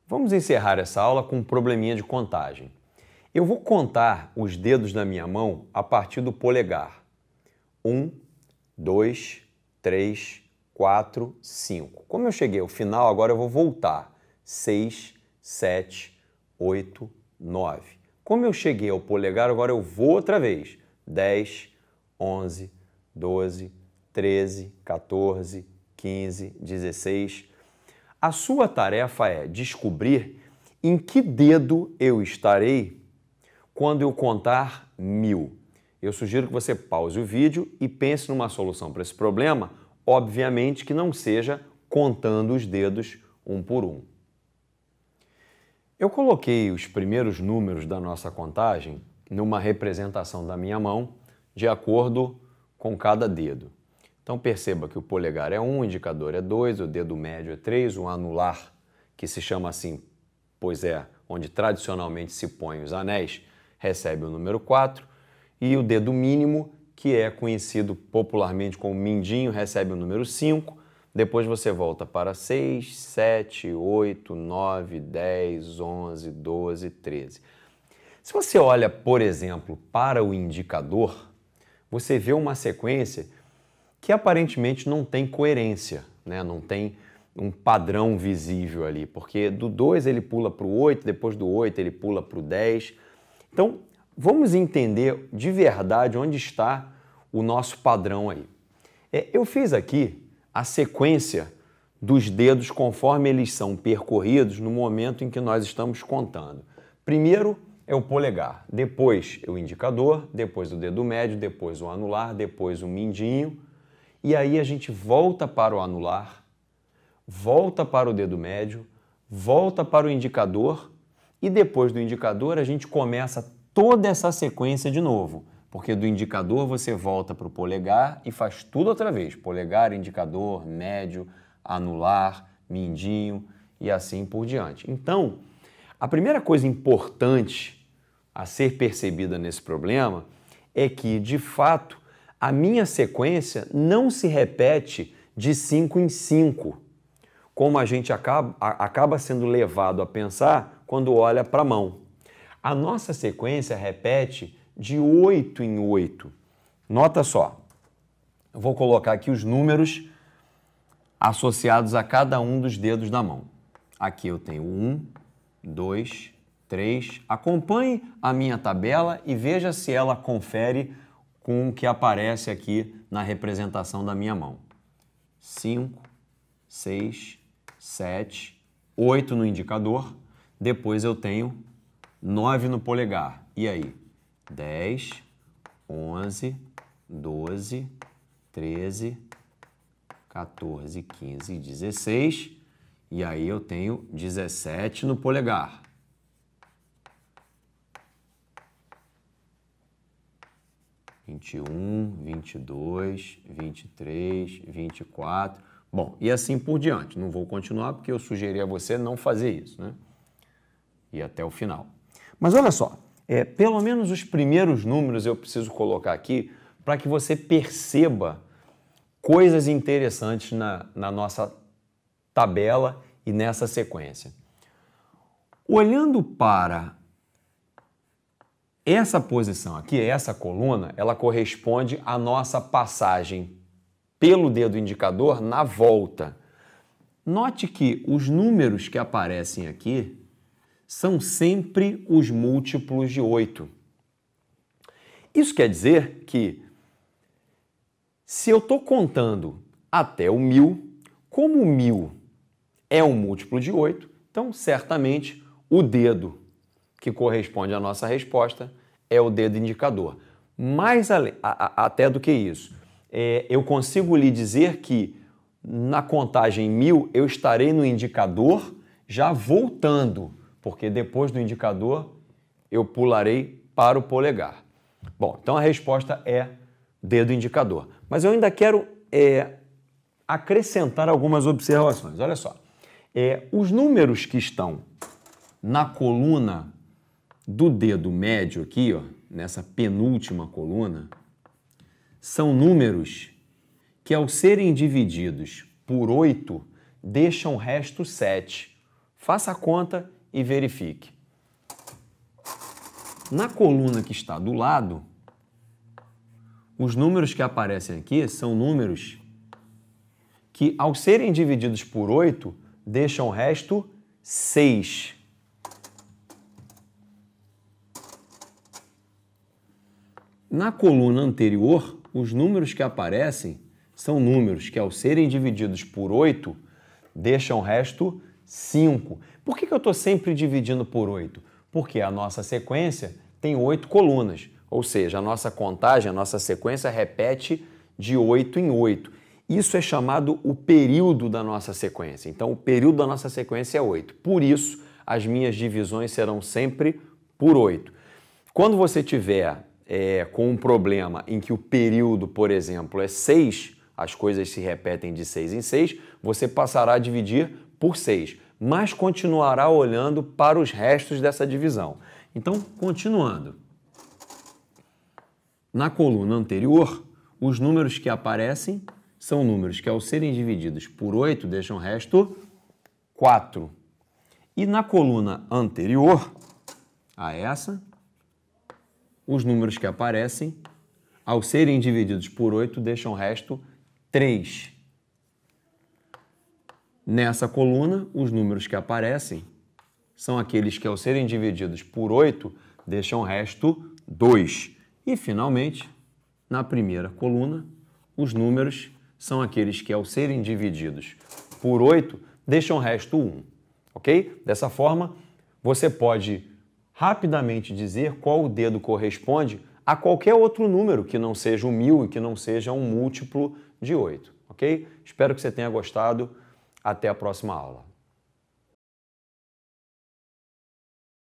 Vamos encerrar essa aula com um probleminha de contagem. Eu vou contar os dedos da minha mão a partir do polegar. 1, 2, 3, 4, 5. Como eu cheguei ao final, agora eu vou voltar. 6, 7, 8, 9. Como eu cheguei ao polegar, agora eu vou outra vez. 10, 11, 12, 13, 14, 15, 16. A sua tarefa é descobrir em que dedo eu estarei quando eu contar 1000. Eu sugiro que você pause o vídeo e pense numa solução para esse problema, obviamente que não seja contando os dedos um por um. Eu coloquei os primeiros números da nossa contagem numa representação da minha mão de acordo com cada dedo. Então perceba que o polegar é 1, o indicador é 2, o dedo médio é 3, o anular, que se chama assim, pois é onde tradicionalmente se põem os anéis, recebe o número 4, e o dedo mínimo, que é conhecido popularmente como mindinho, recebe o número 5. Depois você volta para 6, 7, 8, 9, 10, 11, 12, 13. Se você olha, por exemplo, para o indicador, você vê uma sequência que aparentemente não tem coerência, né? Não tem um padrão visível ali, porque do 2 ele pula para o 8, depois do 8 ele pula para o 10. Então, vamos entender de verdade onde está o nosso padrão aí. Eu fiz aqui a sequência dos dedos conforme eles são percorridos no momento em que nós estamos contando. Primeiro é o polegar, depois é o indicador, depois o dedo médio, depois o anular, depois o mindinho. E aí a gente volta para o anular, volta para o dedo médio, volta para o indicador e depois do indicador a gente começa toda essa sequência de novo, porque do indicador você volta para o polegar e faz tudo outra vez. Polegar, indicador, médio, anular, mindinho e assim por diante. Então, a primeira coisa importante a ser percebida nesse problema é que, de fato, a minha sequência não se repete de 5 em 5, como a gente acaba sendo levado a pensar quando olha para a mão. A nossa sequência repete de 8 em 8. Nota só, eu vou colocar aqui os números associados a cada um dos dedos da mão. Aqui eu tenho 1, 2, 3. Acompanhe a minha tabela e veja se ela confere com o que aparece aqui na representação da minha mão. 5, 6, 7, 8 no indicador, depois eu tenho 9 no polegar. E aí? 10, 11, 12, 13, 14, 15, 16. E aí eu tenho 17 no polegar. 21, 22, 23, 24. Bom, e assim por diante. Não vou continuar porque eu sugeri a você não fazer isso, né? E até o final. Mas olha só, pelo menos os primeiros números eu preciso colocar aqui para que você perceba coisas interessantes na nossa tabela e nessa sequência. Olhando para essa posição aqui, essa coluna, ela corresponde à nossa passagem pelo dedo indicador na volta. Note que os números que aparecem aqui são sempre os múltiplos de 8. Isso quer dizer que se eu estou contando até o 1000, como o 1000 é um múltiplo de 8, então certamente o dedo que corresponde à nossa resposta é o dedo indicador. Mais até do que isso, eu consigo lhe dizer que na contagem 1000 eu estarei no indicador já voltando, porque depois do indicador eu pularei para o polegar. Bom, então a resposta é dedo indicador. Mas eu ainda quero acrescentar algumas observações. Olha só, os números que estão na coluna do dedo médio aqui, ó, nessa penúltima coluna, são números que, ao serem divididos por 8, deixam o resto 7, Faça a conta e verifique. Na coluna que está do lado, os números que aparecem aqui são números que, ao serem divididos por 8, deixam o resto 6. Na coluna anterior, os números que aparecem são números que, ao serem divididos por 8, deixam o resto 5. Por que eu estou sempre dividindo por 8? Porque a nossa sequência tem 8 colunas, ou seja, a nossa contagem, a nossa sequência repete de 8 em 8. Isso é chamado o período da nossa sequência. Então, o período da nossa sequência é 8. Por isso, as minhas divisões serão sempre por 8. Quando você tiver com um problema em que o período, por exemplo, é 6, as coisas se repetem de 6 em 6, você passará a dividir por 6, mas continuará olhando para os restos dessa divisão. Então, continuando. Na coluna anterior, os números que aparecem são números que, ao serem divididos por 8, deixam o resto 4. E na coluna anterior a essa, os números que aparecem, ao serem divididos por 8, deixam o resto 3. Nessa coluna, os números que aparecem são aqueles que, ao serem divididos por 8, deixam o resto 2. E, finalmente, na primeira coluna, os números são aqueles que, ao serem divididos por 8, deixam o resto 1. Ok? Dessa forma, você pode rapidamente dizer qual o dedo corresponde a qualquer outro número que não seja o 1000 e que não seja um múltiplo de 8. Ok? Espero que você tenha gostado. Até a próxima aula.